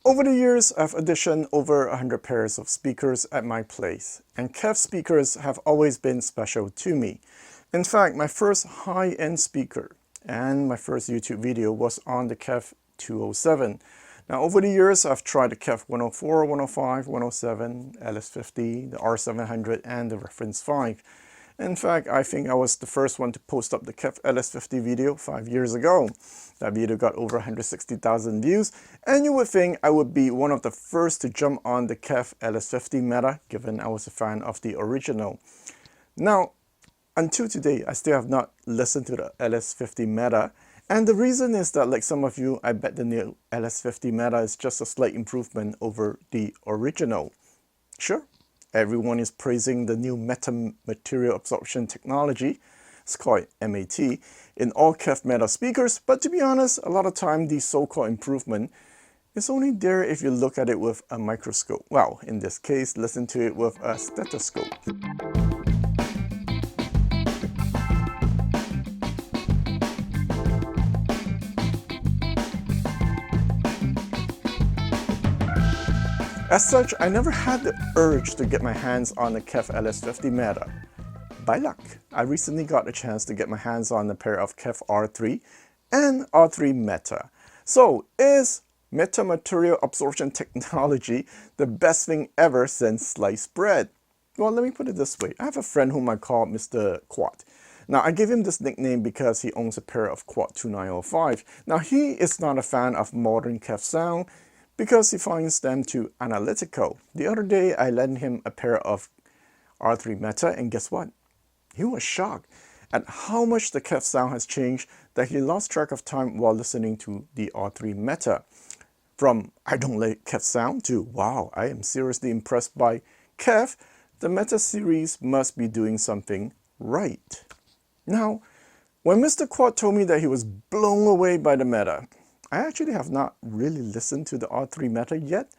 Over the years, I've auditioned over 100 pairs of speakers at my place, and KEF speakers have always been special to me. In fact, my first high-end speaker and my first YouTube video was on the KEF 207. Now, over the years, I've tried the KEF 104, 105, 107, LS50, the R700, and the Reference 5. In fact, I think I was the first one to post up the KEF LS50 video 5 years ago. That video got over 160,000 views, and you would think I would be one of the first to jump on the KEF LS50 Meta, given I was a fan of the original. Now, until today, I still have not listened to the LS50 Meta, and the reason is that, like some of you, I bet the new LS50 Meta is just a slight improvement over the original. Sure, everyone is praising the new Meta material absorption technology. It's called MAT in all KEF Meta speakers, but to be honest, a lot of time the so-called improvement is only there if you look at it with a microscope. Well, in this case, listen to it with a stethoscope. As such, I never had the urge to get my hands on the KEF LS50 Meta. By luck, I recently got a chance to get my hands on a pair of KEF R3 and R3 Meta. So, is Meta material absorption technology the best thing ever since sliced bread? Well, let me put it this way. I have a friend whom I call Mr. Quad. Now, I gave him this nickname because he owns a pair of Quad 2905. Now, he is not a fan of modern KEF sound, because he finds them too analytical. The other day, I lent him a pair of R3 Meta, and guess what? He was shocked at how much the KEF sound has changed that he lost track of time while listening to the R3 Meta. From I don't like KEF sound to wow, I am seriously impressed by KEF, the Meta series must be doing something right. Now, when Mr. Quad told me that he was blown away by the Meta, I actually have not really listened to the R3 Meta yet.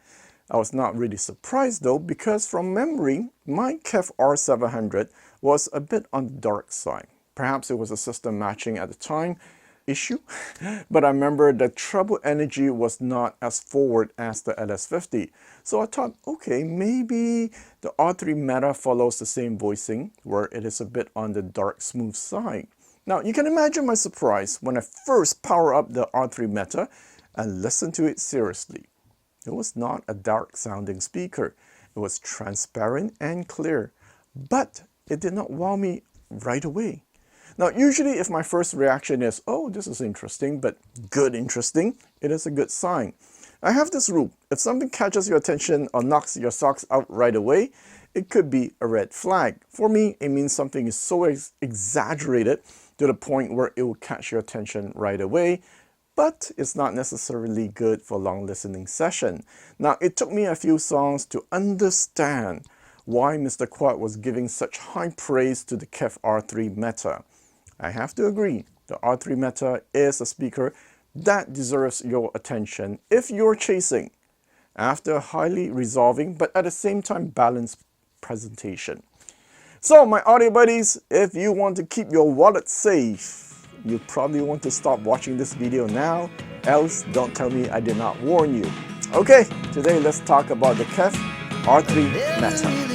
I was not really surprised though, because from memory, my KEF R700 was a bit on the dark side. Perhaps it was a system matching at the time issue, but I remember the treble energy was not as forward as the LS50. So I thought, okay, maybe the R3 Meta follows the same voicing, where it is a bit on the dark smooth side. Now, you can imagine my surprise when I first power up the R3 Meta and listen to it seriously. It was not a dark sounding speaker. It was transparent and clear, but it did not wow me right away. Now, usually if my first reaction is, oh, this is interesting, but good interesting, it is a good sign. I have this rule. If something catches your attention or knocks your socks out right away, it could be a red flag. For me, it means something is so exaggerated to the point where it will catch your attention right away, but it's not necessarily good for a long listening session. Now, it took me a few songs to understand why Mr. Quad was giving such high praise to the KEF R3 Meta. I have to agree, the R3 Meta is a speaker that deserves your attention if you're chasing after a highly resolving but at the same time balanced presentation. So my audio buddies, if you want to keep your wallet safe, you probably want to stop watching this video now, else don't tell me I did not warn you. Okay, today let's talk about the KEF R3 Meta.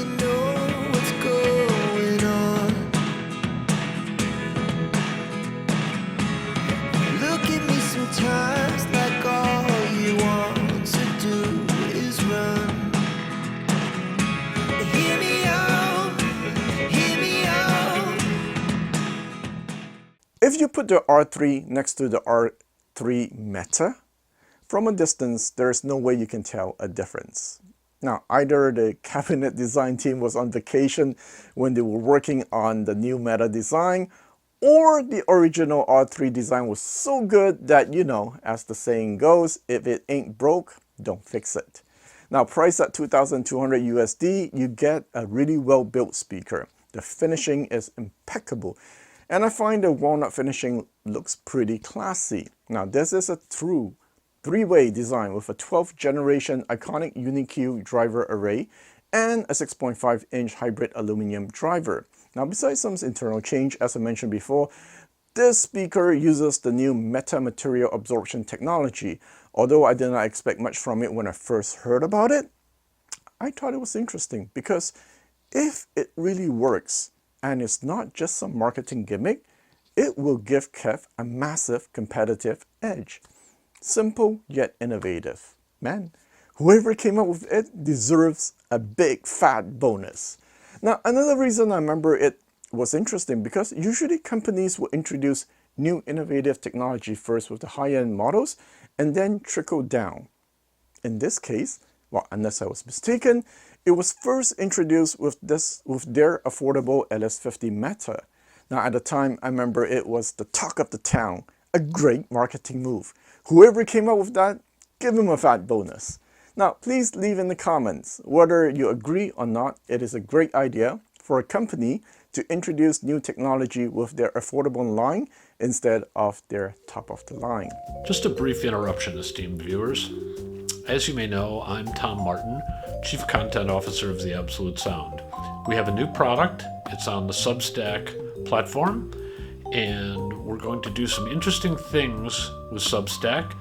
If you put the R3 next to the R3 Meta, from a distance, there's no way you can tell a difference. Now, either the cabinet design team was on vacation when they were working on the new Meta design, or the original R3 design was so good that, you know, as the saying goes, if it ain't broke, don't fix it. Now, priced at $2,200 USD, you get a really well-built speaker. The finishing is impeccable. And I find the walnut finishing looks pretty classy. Now, this is a true three-way design with a 12th generation iconic UniQ driver array and a 6.5-inch hybrid aluminum driver. Now, besides some internal change, as I mentioned before, this speaker uses the new Meta material absorption technology, Although I did not expect much from it when I first heard about it, I thought it was interesting because if it really works and it's not just some marketing gimmick, it will give KEF a massive competitive edge. Simple yet innovative. Man, whoever came up with it deserves a big fat bonus. Now, another reason I remember it was interesting because usually companies will introduce new innovative technology first with the high-end models and then trickle down. In this case, well, unless I was mistaken, it was first introduced with their affordable LS50 Meta. Now, at the time, I remember it was the talk of the town, a great marketing move. Whoever came up with that, give them a fat bonus. Now, please leave in the comments whether you agree or not it is a great idea for a company to introduce new technology with their affordable line instead of their top of the line. Just a brief interruption, esteemed viewers. As you may know, I'm Tom Martin, Chief Content Officer of The Absolute Sound. We have a new product. It's on the Substack platform, and we're going to do some interesting things with Substack.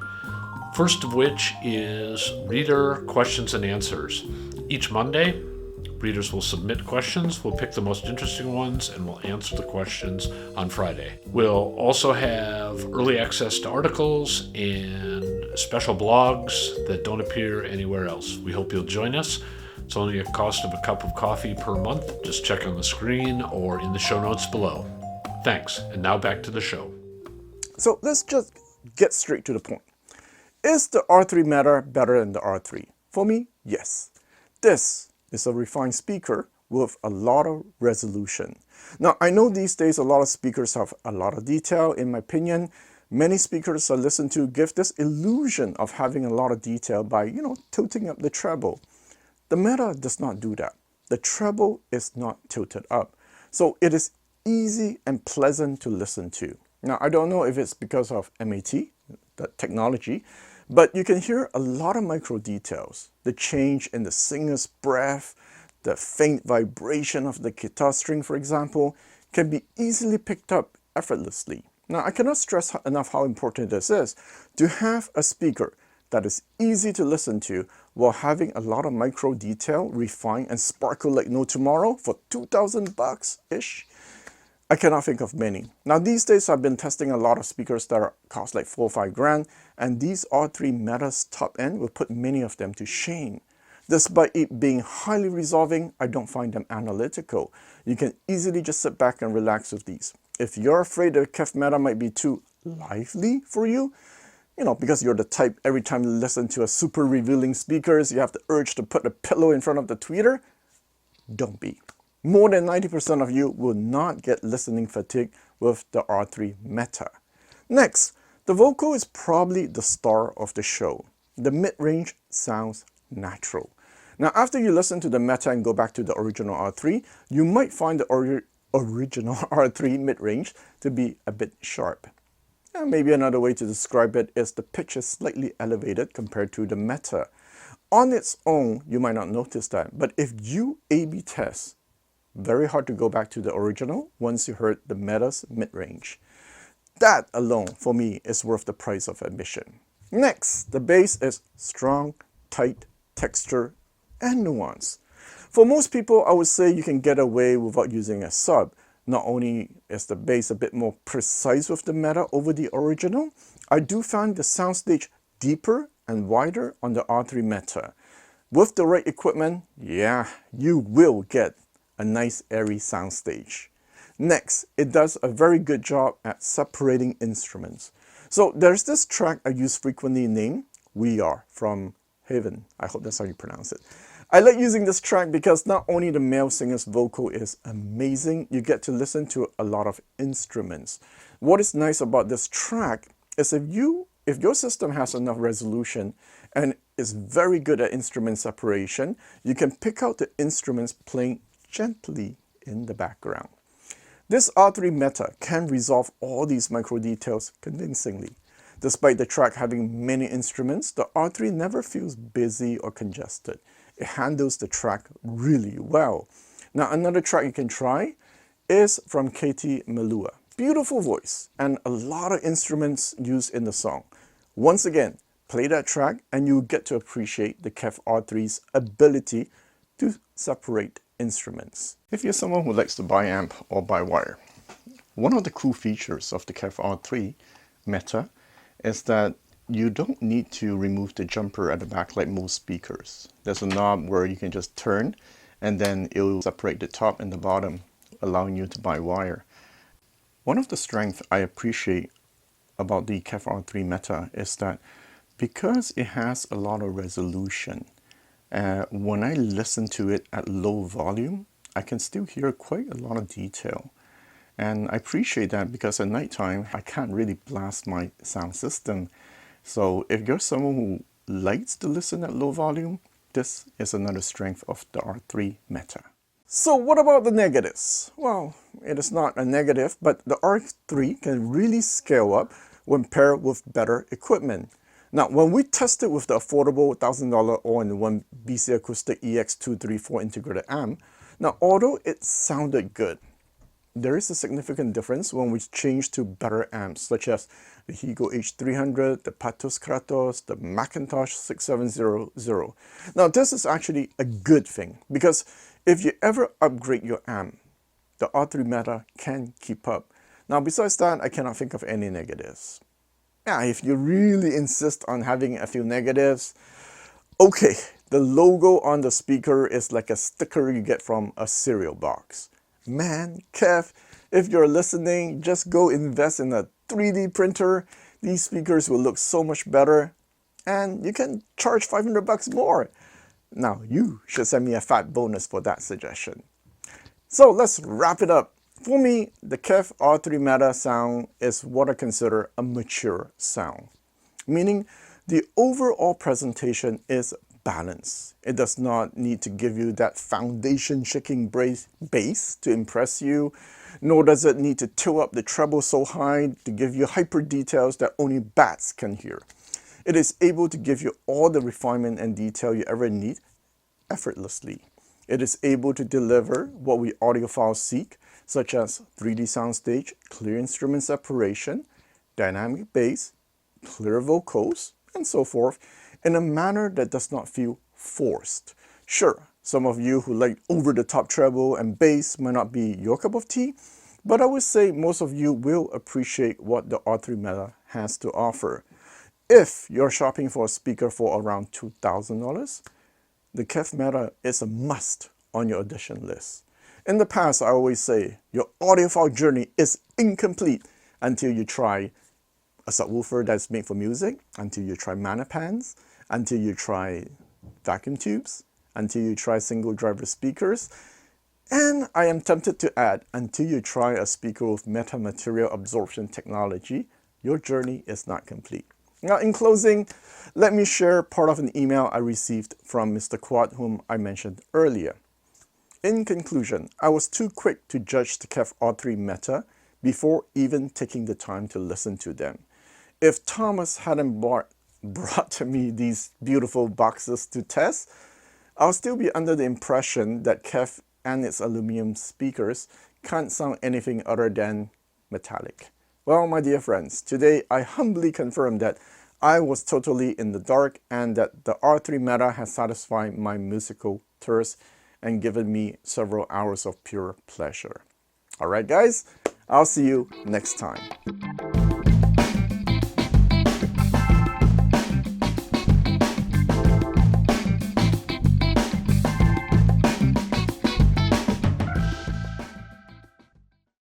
First of which is reader questions and answers. Each Monday, readers will submit questions. We'll pick the most interesting ones and we'll answer the questions on Friday. We'll also have early access to articles and special blogs that don't appear anywhere else. We hope you'll join us. It's only a cost of a cup of coffee per month. Just check on the screen or in the show notes below. Thanks. And now back to the show. So let's just get straight to the point. Is the R3 Meta better than the R3? For me, yes. This is a refined speaker with a lot of resolution. Now, I know these days a lot of speakers have a lot of detail. In my opinion, many speakers I listen to give this illusion of having a lot of detail by, tilting up the treble. The Meta does not do that. The treble is not tilted up. So it is easy and pleasant to listen to. Now, I don't know if it's because of MAT, the technology, but you can hear a lot of micro details. The change in the singer's breath, the faint vibration of the guitar string, for example, can be easily picked up effortlessly. Now, I cannot stress enough how important this is to have a speaker that is easy to listen to while having a lot of micro detail, refine and sparkle like no tomorrow for $2,000-ish. I cannot think of many. Now these days I've been testing a lot of speakers that cost like 4 or 5 grand, and these R3 Meta's top end will put many of them to shame. Despite it being highly resolving, I don't find them analytical. You can easily just sit back and relax with these. If you're afraid the KEF Meta might be too lively for you, because you're the type every time you listen to a super revealing speakers, you have the urge to put a pillow in front of the tweeter, don't be. More than 90% of you will not get listening fatigue with the R3 Meta. Next, the vocal is probably the star of the show. The mid-range sounds natural. Now, after you listen to the Meta and go back to the original R3, you might find the original R3 mid-range to be a bit sharp. And maybe another way to describe it is the pitch is slightly elevated compared to the Meta. On its own, you might not notice that, but if you A/B test, very hard to go back to the original once you heard the Meta's mid-range. That alone, for me, is worth the price of admission. Next, the bass is strong, tight, texture, and nuance. For most people, I would say you can get away without using a sub. Not only is the bass a bit more precise with the Meta over the original, I do find the soundstage deeper and wider on the R3 Meta. With the right equipment, yeah, you will get a nice airy soundstage. Next, it does a very good job at separating instruments. So there's this track I use frequently named We Are from Heaven. I hope that's how you pronounce it. I like using this track because not only the male singer's vocal is amazing, you get to listen to a lot of instruments. What is nice about this track is if your system has enough resolution and is very good at instrument separation, you can pick out the instruments playing gently in the background. This R3 Meta can resolve all these micro details convincingly. Despite the track having many instruments, the R3 never feels busy or congested. It handles the track really well. Now another track you can try is from Katie Melua. Beautiful voice and a lot of instruments used in the song. Once again, play that track, and you'll get to appreciate the KEF R3's ability to separate instruments. If you're someone who likes to buy amp or buy wire, one of the cool features of the KEF R3 Meta is that you don't need to remove the jumper at the back like most speakers. There's a knob where you can just turn and then it'll separate the top and the bottom, allowing you to buy wire. One of the strengths I appreciate about the KEF R3 Meta is that because it has a lot of resolution, when I listen to it at low volume, I can still hear quite a lot of detail. And I appreciate that because at nighttime, I can't really blast my sound system. So if you're someone who likes to listen at low volume, this is another strength of the R3 Meta. So what about the negatives? Well, it is not a negative, but the R3 can really scale up when paired with better equipment. Now, when we tested with the affordable $1,000 all-in-one BC Acoustic EX234 integrated amp, now although it sounded good, there is a significant difference when we change to better amps such as the Higo H300, the Patos Kratos, the Macintosh 6700. Now this is actually a good thing because if you ever upgrade your amp, the R3 Meta can keep up. Now besides that, I cannot think of any negatives. Yeah, if you really insist on having a few negatives, okay, the logo on the speaker is like a sticker you get from a cereal box. Man, KEF, if you're listening, just go invest in a 3D printer. These speakers will look so much better and you can charge $500 more. Now, you should send me a fat bonus for that suggestion. So let's wrap it up. For me, the KEF R3 Meta sound is what I consider a mature sound, meaning the overall presentation is balanced. It does not need to give you that foundation-shaking bass to impress you, nor does it need to tilt up the treble so high to give you hyper details that only bats can hear. It is able to give you all the refinement and detail you ever need effortlessly. It is able to deliver what we audiophiles seek, such as 3D soundstage, clear instrument separation, dynamic bass, clear vocals, and so forth, in a manner that does not feel forced. Sure, some of you who like over-the-top treble and bass might not be your cup of tea, but I would say most of you will appreciate what the R3 Meta has to offer. If you're shopping for a speaker for around $2,000, the KEF Meta is a must on your audition list. In the past, I always say your audiophile journey is incomplete until you try a subwoofer that's made for music, until you try manipans, until you try vacuum tubes, until you try single driver speakers, and I am tempted to add, until you try a speaker with metamaterial absorption technology, your journey is not complete. Now, in closing, let me share part of an email I received from Mr. Quad, whom I mentioned earlier. In conclusion, I was too quick to judge the KEF R3 Meta before even taking the time to listen to them. If Thomas hadn't brought to me these beautiful boxes to test, I'll still be under the impression that KEF and its aluminum speakers can't sound anything other than metallic. Well, my dear friends, today I humbly confirm that I was totally in the dark and that the R3 Meta has satisfied my musical thirst and given me several hours of pure pleasure. Alright guys, I'll see you next time.